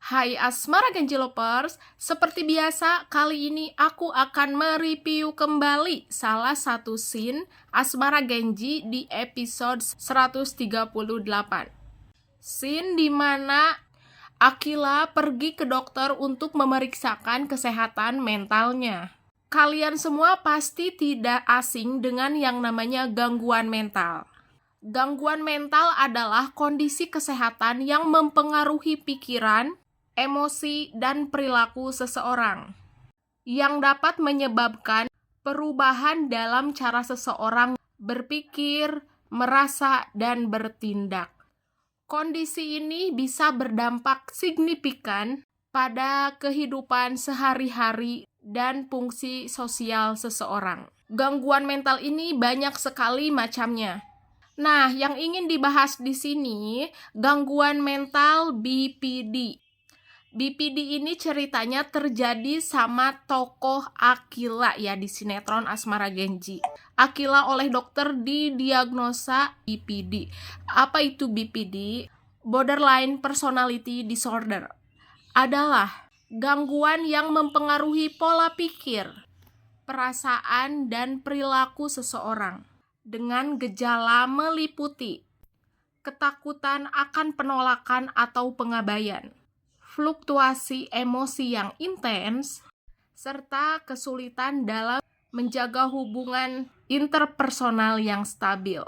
Hai Asmara Genji Lovers, seperti biasa kali ini aku akan mereview kembali salah satu scene Asmara Genji di episode 138. Scene di mana Aquila pergi ke dokter untuk memeriksakan kesehatan mentalnya. Kalian semua pasti tidak asing dengan yang namanya gangguan mental. Gangguan mental adalah kondisi kesehatan yang mempengaruhi pikiran, emosi, dan perilaku seseorang, yang dapat menyebabkan perubahan dalam cara seseorang berpikir, merasa, dan bertindak. Kondisi ini bisa berdampak signifikan pada kehidupan sehari-hari dan fungsi sosial seseorang. Gangguan mental ini banyak sekali macamnya. Nah, yang ingin dibahas di sini, gangguan mental BPD. BPD ini ceritanya terjadi sama tokoh Aquila ya di sinetron Asmara Genji. Aquila oleh dokter didiagnosa BPD. Apa itu BPD? Borderline Personality Disorder. Adalah gangguan yang mempengaruhi pola pikir, perasaan, dan perilaku seseorang dengan gejala meliputi ketakutan akan penolakan atau pengabaian, fluktuasi emosi yang intens, serta kesulitan dalam menjaga hubungan interpersonal yang stabil.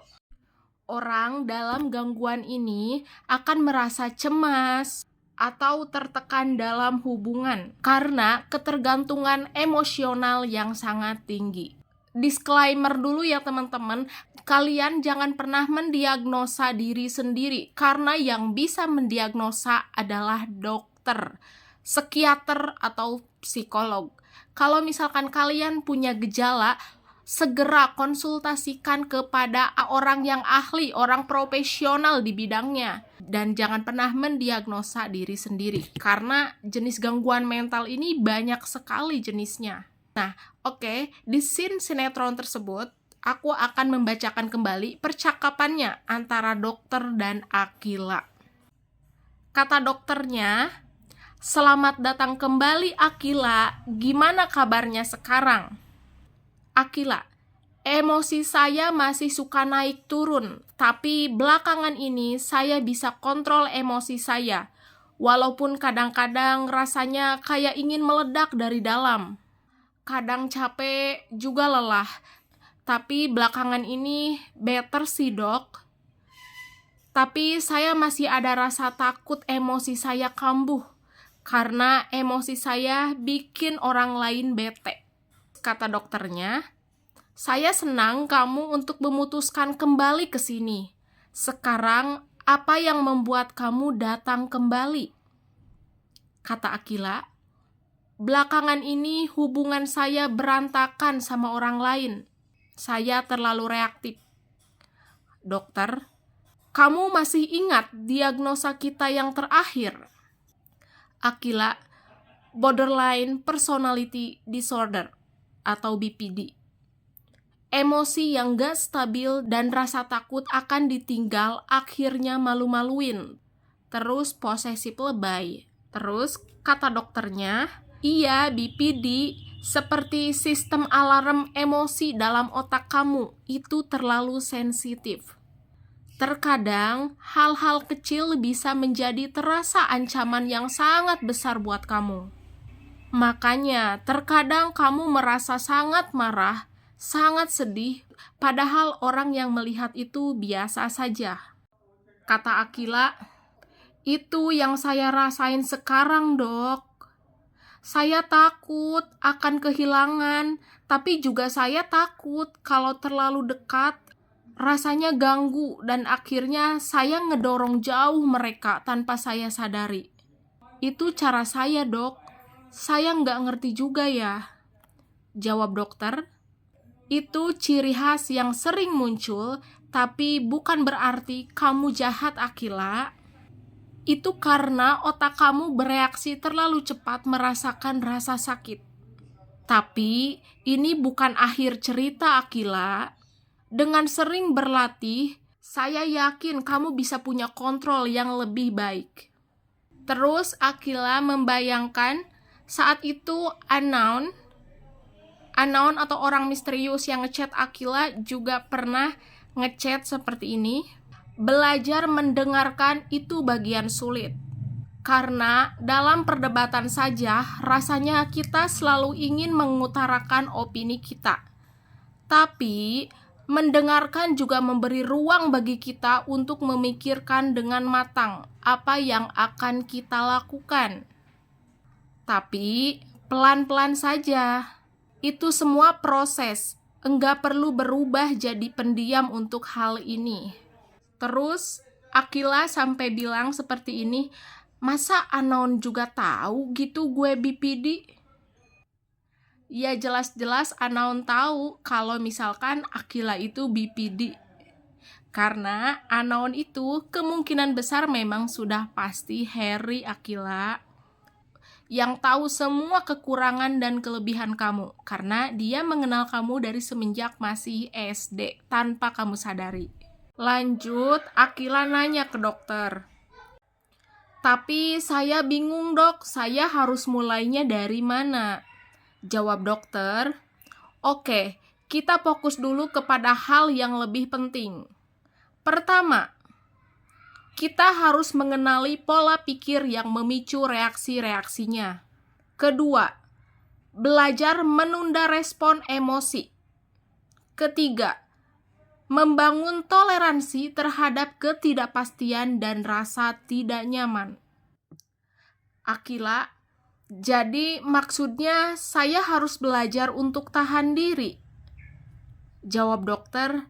Orang dalam gangguan ini akan merasa cemas atau tertekan dalam hubungan karena ketergantungan emosional yang sangat tinggi. Disclaimer dulu ya teman-teman, kalian jangan pernah mendiagnosa diri sendiri karena yang bisa mendiagnosa adalah dokter, psikiater, atau psikolog. Kalau misalkan kalian punya gejala, segera konsultasikan kepada orang yang ahli, orang profesional di bidangnya. Dan jangan pernah mendiagnosa diri sendiri karena jenis gangguan mental ini banyak sekali jenisnya. Nah, oke, di scene sinetron tersebut, aku akan membacakan kembali percakapannya antara dokter dan Aquila. Kata dokternya, "Selamat datang kembali Aquila, gimana kabarnya sekarang?" Aquila, "Emosi saya masih suka naik turun, tapi belakangan ini saya bisa kontrol emosi saya, walaupun kadang-kadang rasanya kayak ingin meledak dari dalam. Kadang capek, juga lelah. Tapi belakangan ini better sih dok. Tapi saya masih ada rasa takut emosi saya kambuh. Karena emosi saya bikin orang lain bete." Kata dokternya, "Saya senang kamu untuk memutuskan kembali ke sini. Sekarang, apa yang membuat kamu datang kembali?" Kata Aquila, "Belakangan ini hubungan saya berantakan sama orang lain. Saya terlalu reaktif." Dokter, "Kamu masih ingat diagnosa kita yang terakhir?" Aquila, "Borderline Personality Disorder atau BPD. Emosi yang gak stabil dan rasa takut akan ditinggal akhirnya malu-maluin. Terus posesif lebay." Terus kata dokternya, "Iya, BPD, seperti sistem alarm emosi dalam otak kamu itu terlalu sensitif. Terkadang hal-hal kecil bisa menjadi terasa ancaman yang sangat besar buat kamu. Makanya terkadang kamu merasa sangat marah, sangat sedih, padahal orang yang melihat itu biasa saja." Kata Aquila, "Itu yang saya rasain sekarang dok. Saya takut akan kehilangan, tapi juga saya takut kalau terlalu dekat, rasanya ganggu dan akhirnya saya ngedorong jauh mereka tanpa saya sadari. Itu cara saya dok, saya nggak ngerti juga ya." Jawab dokter, "Itu ciri khas yang sering muncul, tapi bukan berarti kamu jahat Aquila. Itu karena otak kamu bereaksi terlalu cepat merasakan rasa sakit. Tapi ini bukan akhir cerita Aquila. Dengan sering berlatih, saya yakin kamu bisa punya kontrol yang lebih baik." Terus Akila membayangkan saat itu unknown atau orang misterius yang ngechat Akila juga pernah ngechat seperti ini. Belajar mendengarkan itu bagian sulit. Karena dalam perdebatan saja rasanya kita selalu ingin mengutarakan opini kita. Tapi mendengarkan juga memberi ruang bagi kita untuk memikirkan dengan matang apa yang akan kita lakukan. Tapi pelan-pelan saja. Itu semua proses. Enggak perlu berubah jadi pendiam untuk hal ini. Terus Akila sampai bilang seperti ini, masa Anon juga tahu gitu gue BPD? Ya jelas-jelas Anaon tahu kalau misalkan Akila itu BPD. Karena Anaon itu kemungkinan besar memang sudah pasti Harry Akila yang tahu semua kekurangan dan kelebihan kamu. Karena dia mengenal kamu dari semenjak masih SD tanpa kamu sadari. Lanjut, Akila nanya ke dokter. Tapi saya bingung dok, saya harus mulainya dari mana? Jawab dokter, oke, kita fokus dulu kepada hal yang lebih penting. Pertama, kita harus mengenali pola pikir yang memicu reaksi-reaksinya. Kedua, belajar menunda respon emosi. Ketiga, membangun toleransi terhadap ketidakpastian dan rasa tidak nyaman. Akila, jadi maksudnya saya harus belajar untuk tahan diri? Jawab dokter,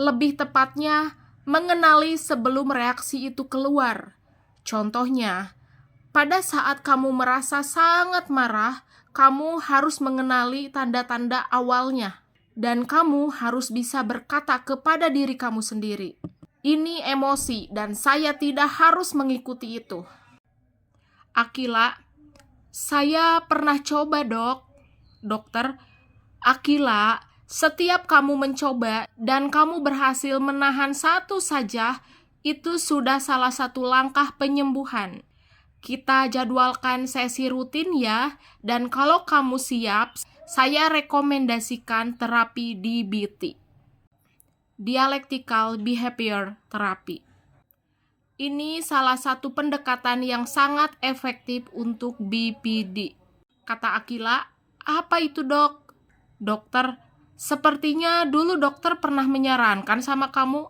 lebih tepatnya mengenali sebelum reaksi itu keluar. Contohnya, pada saat kamu merasa sangat marah, kamu harus mengenali tanda-tanda awalnya. Dan kamu harus bisa berkata kepada diri kamu sendiri, ini emosi dan saya tidak harus mengikuti itu. Akila, saya pernah coba dok. Dokter, Akila, setiap kamu mencoba dan kamu berhasil menahan satu saja, itu sudah salah satu langkah penyembuhan. Kita jadwalkan sesi rutin ya, dan kalau kamu siap, saya rekomendasikan terapi DBT. Dialectical Behavior Therapy. Ini salah satu pendekatan yang sangat efektif untuk BPD. Kata Akila, apa itu dok? Dokter, sepertinya dulu dokter pernah menyarankan sama kamu.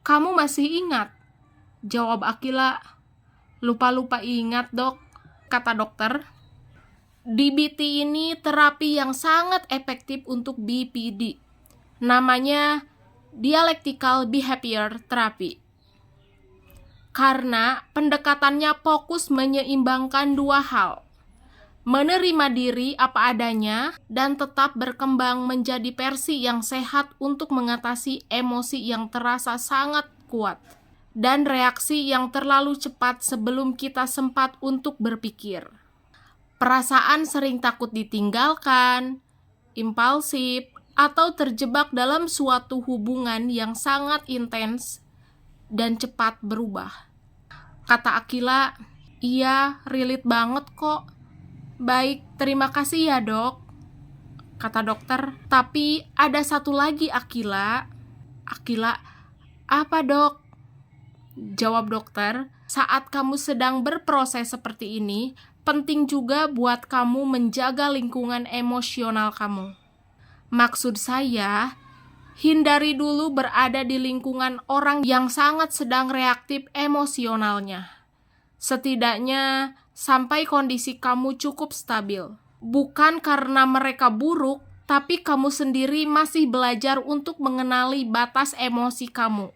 Kamu masih ingat? Jawab Akila, lupa-lupa ingat dok, kata dokter. DBT ini terapi yang sangat efektif untuk BPD. Namanya Dialectical Behavior Therapy. Karena pendekatannya fokus menyeimbangkan dua hal. Menerima diri apa adanya dan tetap berkembang menjadi versi yang sehat untuk mengatasi emosi yang terasa sangat kuat dan reaksi yang terlalu cepat sebelum kita sempat untuk berpikir. Perasaan sering takut ditinggalkan, impulsif, atau terjebak dalam suatu hubungan yang sangat intens dan cepat berubah. Kata Akila, iya, relate banget kok. Baik, terima kasih ya dok, kata dokter. Tapi ada satu lagi Akila. Akila, apa dok? Jawab dokter, saat kamu sedang berproses seperti ini, penting juga buat kamu menjaga lingkungan emosional kamu. Maksud saya, hindari dulu berada di lingkungan orang yang sangat sedang reaktif emosionalnya. Setidaknya sampai kondisi kamu cukup stabil. Bukan karena mereka buruk, tapi kamu sendiri masih belajar untuk mengenali batas emosi kamu.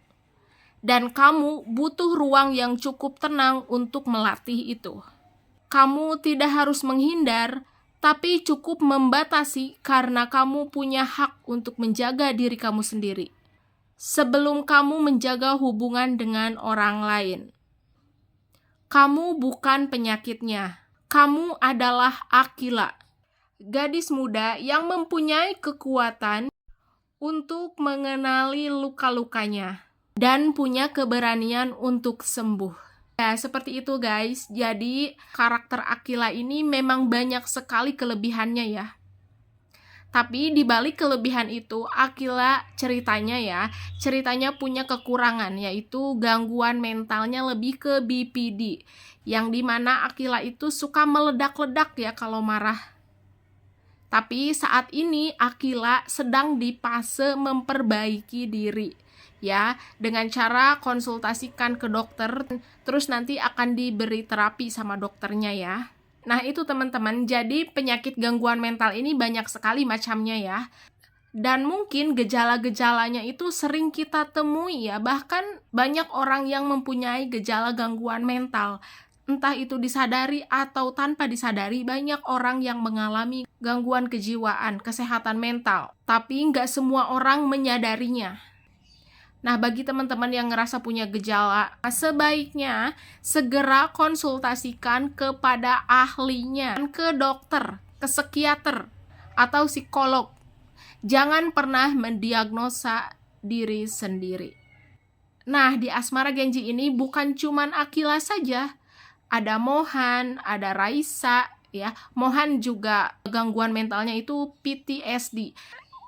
Dan kamu butuh ruang yang cukup tenang untuk melatih itu. Kamu tidak harus menghindar, tapi cukup membatasi karena kamu punya hak untuk menjaga diri kamu sendiri sebelum kamu menjaga hubungan dengan orang lain. Kamu bukan penyakitnya. Kamu adalah Akila, gadis muda yang mempunyai kekuatan untuk mengenali luka-lukanya dan punya keberanian untuk sembuh. Ya, seperti itu guys. Jadi, karakter Akila ini memang banyak sekali kelebihannya ya. Tapi di balik kelebihan itu, Akila ceritanya punya kekurangan, yaitu gangguan mentalnya lebih ke BPD, yang dimana Akila itu suka meledak-ledak ya kalau marah. Tapi saat ini Akila sedang di fase memperbaiki diri ya, dengan cara konsultasikan ke dokter, terus nanti akan diberi terapi sama dokternya ya. Nah itu teman-teman, jadi penyakit gangguan mental ini banyak sekali macamnya ya. Dan mungkin gejala-gejalanya itu sering kita temui ya, bahkan banyak orang yang mempunyai gejala gangguan mental. Entah itu disadari atau tanpa disadari, banyak orang yang mengalami gangguan kejiwaan, kesehatan mental. Tapi nggak semua orang menyadarinya. Nah, bagi teman-teman yang ngerasa punya gejala, sebaiknya segera konsultasikan kepada ahlinya, ke dokter, ke psikiater, atau psikolog. Jangan pernah mendiagnosa diri sendiri. Nah, di Asmara Genji ini bukan cuman Akila saja. Ada Mohan, ada Raisa, ya. Mohan juga gangguan mentalnya itu PTSD.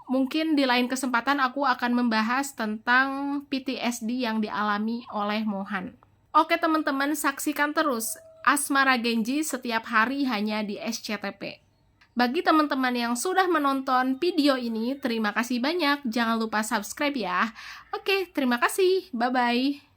Mungkin di lain kesempatan aku akan membahas tentang PTSD yang dialami oleh Mohan. Oke teman-teman, saksikan terus Asmara Genji setiap hari hanya di SCTP. Bagi teman-teman yang sudah menonton video ini, terima kasih banyak. Jangan lupa subscribe ya. Oke, terima kasih. Bye-bye.